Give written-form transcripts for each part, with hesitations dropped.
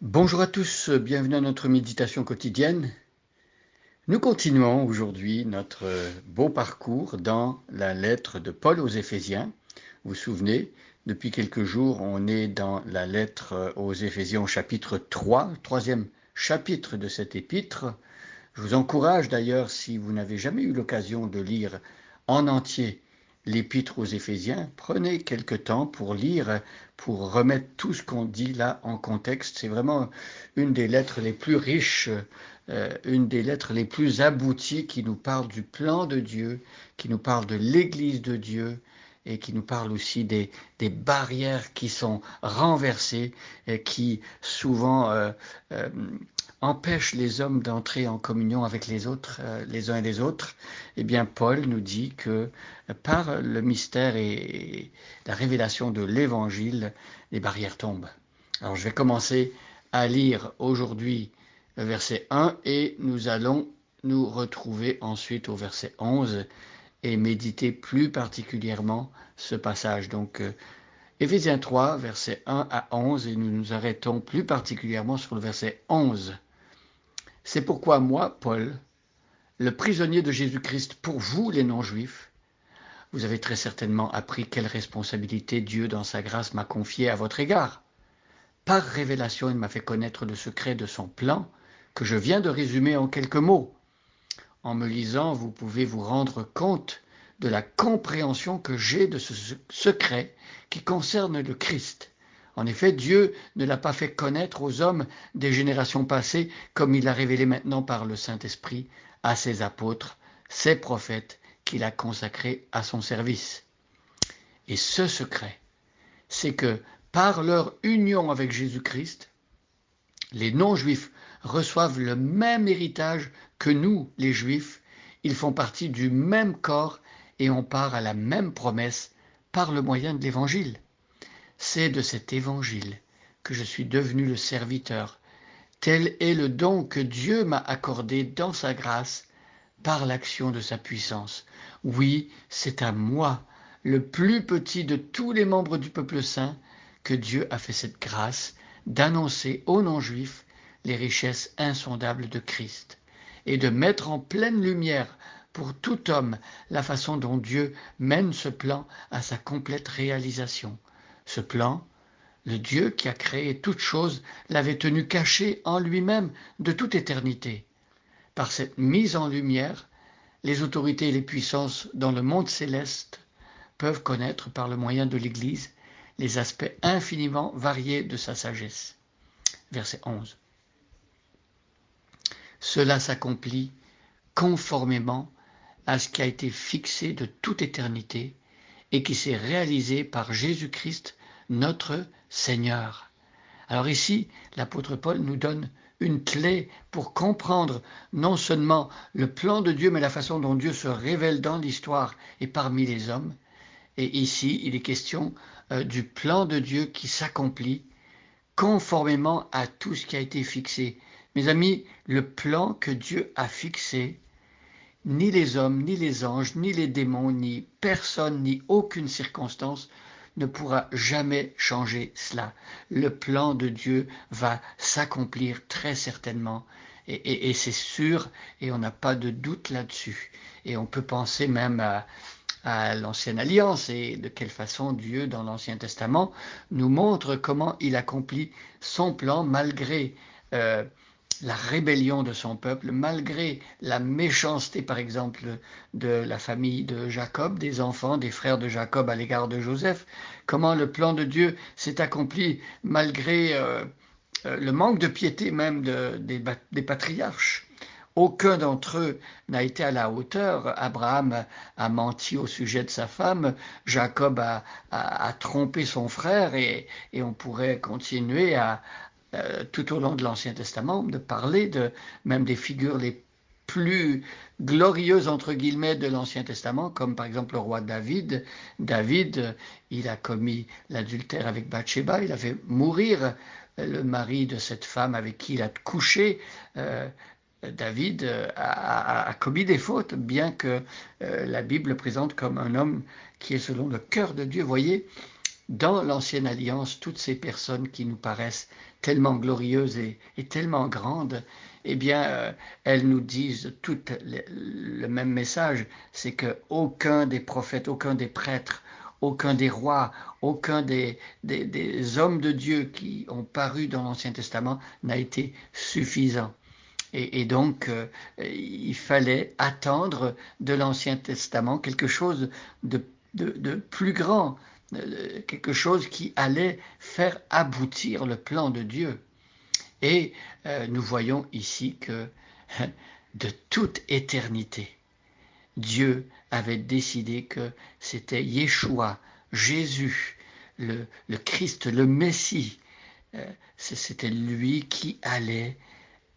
Bonjour à tous, bienvenue à notre méditation quotidienne. Nous continuons aujourd'hui notre beau parcours dans la lettre de Paul aux Éphésiens. Vous vous souvenez, depuis quelques jours, on est dans la lettre aux Éphésiens au chapitre 3, troisième chapitre de cette épître. Je vous encourage d'ailleurs, si vous n'avez jamais eu l'occasion de lire en entier l'épître aux Éphésiens, prenez quelque temps pour lire, pour remettre tout ce qu'on dit là en contexte. C'est vraiment une des lettres les plus riches, une des lettres les plus abouties qui nous parle du plan de Dieu, qui nous parle de l'Église de Dieu et qui nous parle aussi des barrières qui sont renversées et qui souvent empêche les hommes d'entrer en communion avec les autres, les uns et les autres, eh bien Paul nous dit que par le mystère et la révélation de l'Évangile, les barrières tombent. Alors je vais commencer à lire aujourd'hui le verset 1 et nous allons nous retrouver ensuite au verset 11 et méditer plus particulièrement ce passage. Donc Éphésiens 3, versets 1 à 11, et nous nous arrêtons plus particulièrement sur le verset 11. C'est pourquoi moi, Paul, le prisonnier de Jésus-Christ pour vous les non-juifs, vous avez très certainement appris quelle responsabilité Dieu dans sa grâce m'a confiée à votre égard. Par révélation, il m'a fait connaître le secret de son plan que je viens de résumer en quelques mots. En me lisant, vous pouvez vous rendre compte de la compréhension que j'ai de ce secret qui concerne le Christ. En effet, Dieu ne l'a pas fait connaître aux hommes des générations passées comme il l'a révélé maintenant par le Saint-Esprit à ses apôtres, ses prophètes qu'il a consacrés à son service. Et ce secret, c'est que par leur union avec Jésus-Christ, les non-juifs reçoivent le même héritage que nous, les juifs. Ils font partie du même corps et on part à la même promesse par le moyen de l'Évangile. C'est de cet Évangile que je suis devenu le serviteur. Tel est le don que Dieu m'a accordé dans sa grâce par l'action de sa puissance. Oui, c'est à moi, le plus petit de tous les membres du peuple saint, que Dieu a fait cette grâce d'annoncer aux non-juifs les richesses insondables de Christ et de mettre en pleine lumière pour tout homme la façon dont Dieu mène ce plan à sa complète réalisation. Ce plan, le Dieu qui a créé toutes choses l'avait tenu caché en lui-même de toute éternité. Par cette mise en lumière, les autorités et les puissances dans le monde céleste peuvent connaître par le moyen de l'Église les aspects infiniment variés de sa sagesse. Verset 11. Cela s'accomplit conformément à ce qui a été fixé de toute éternité et qui s'est réalisé par Jésus-Christ, notre Seigneur. Alors ici, l'apôtre Paul nous donne une clé pour comprendre non seulement le plan de Dieu, mais la façon dont Dieu se révèle dans l'histoire et parmi les hommes. Et ici, il est question du plan de Dieu qui s'accomplit conformément à tout ce qui a été fixé. Mes amis, le plan que Dieu a fixé, ni les hommes, ni les anges, ni les démons, ni personne, ni aucune circonstance ne pourra jamais changer cela. Le plan de Dieu va s'accomplir très certainement. Et c'est sûr, et on n'a pas de doute là-dessus. Et on peut penser même à l'Ancienne Alliance et de quelle façon Dieu, dans l'Ancien Testament, nous montre comment il accomplit son plan malgré la rébellion de son peuple, malgré la méchanceté, par exemple, de la famille de Jacob, des enfants, des frères de Jacob à l'égard de Joseph, comment le plan de Dieu s'est accompli malgré le manque de piété même des patriarches. Aucun d'entre eux n'a été à la hauteur. Abraham a menti au sujet de sa femme, Jacob a trompé son frère et on pourrait continuer tout au long de l'Ancien Testament de parler même des figures les plus glorieuses entre guillemets de l'Ancien Testament, comme par exemple le roi David. David, il a commis l'adultère avec Bathsheba, il a fait mourir le mari de cette femme avec qui il a couché. David a commis des fautes, bien que la Bible le présente comme un homme qui est selon le cœur de Dieu. Voyez, dans l'Ancienne Alliance, toutes ces personnes qui nous paraissent tellement glorieuses et tellement grandes, eh bien, elles nous disent toutes le même message, c'est que aucun des prophètes, aucun des prêtres, aucun des rois, aucun des hommes de Dieu qui ont paru dans l'Ancien Testament n'a été suffisant. Et donc, il fallait attendre de l'Ancien Testament quelque chose de plus grand, quelque chose qui allait faire aboutir le plan de Dieu. Et nous voyons ici que de toute éternité, Dieu avait décidé que c'était Yeshua, Jésus, le Christ, le Messie. C'était lui qui allait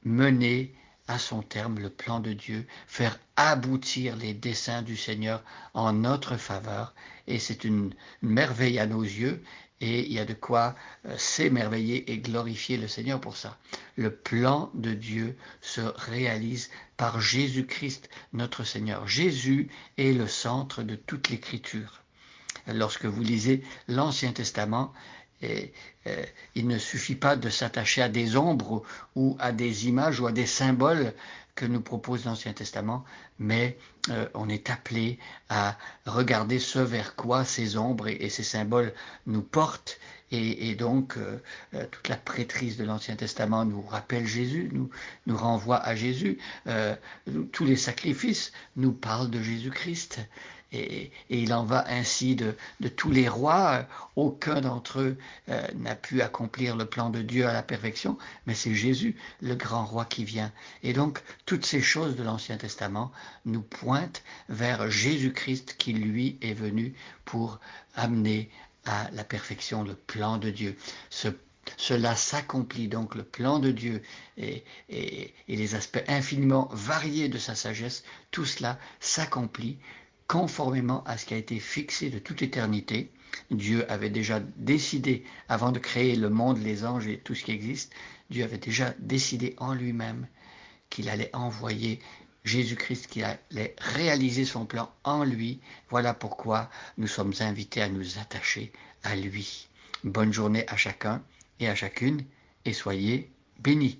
mener à son terme le plan de Dieu, faire aboutir les desseins du Seigneur en notre faveur. Et c'est une merveille à nos yeux, et il y a de quoi s'émerveiller et glorifier le Seigneur pour ça. Le plan de Dieu se réalise par Jésus-Christ, notre Seigneur. Jésus est le centre de toute l'Écriture. Lorsque vous lisez l'Ancien Testament, il ne suffit pas de s'attacher à des ombres ou à des images ou à des symboles que nous propose l'Ancien Testament, mais on est appelé à regarder ce vers quoi ces ombres et ces symboles nous portent. Et donc, toute la prêtrise de l'Ancien Testament nous rappelle Jésus, nous renvoie à Jésus. Tous les sacrifices nous parlent de Jésus-Christ. Et il en va ainsi de tous les rois. Aucun d'entre eux n'a pu accomplir le plan de Dieu à la perfection, mais c'est Jésus, le grand roi, qui vient. Et donc, toutes ces choses de l'Ancien Testament nous pointent vers Jésus-Christ qui, lui, est venu pour amener à la perfection le plan de Dieu. Cela s'accomplit, donc le plan de Dieu et les aspects infiniment variés de sa sagesse, tout cela s'accomplit conformément à ce qui a été fixé de toute éternité. Dieu avait déjà décidé, avant de créer le monde, les anges et tout ce qui existe, Dieu avait déjà décidé en lui-même qu'il allait envoyer Jésus-Christ, qu'il allait réaliser son plan en lui. Voilà pourquoi nous sommes invités à nous attacher à lui. Bonne journée à chacun et à chacune, et soyez bénis.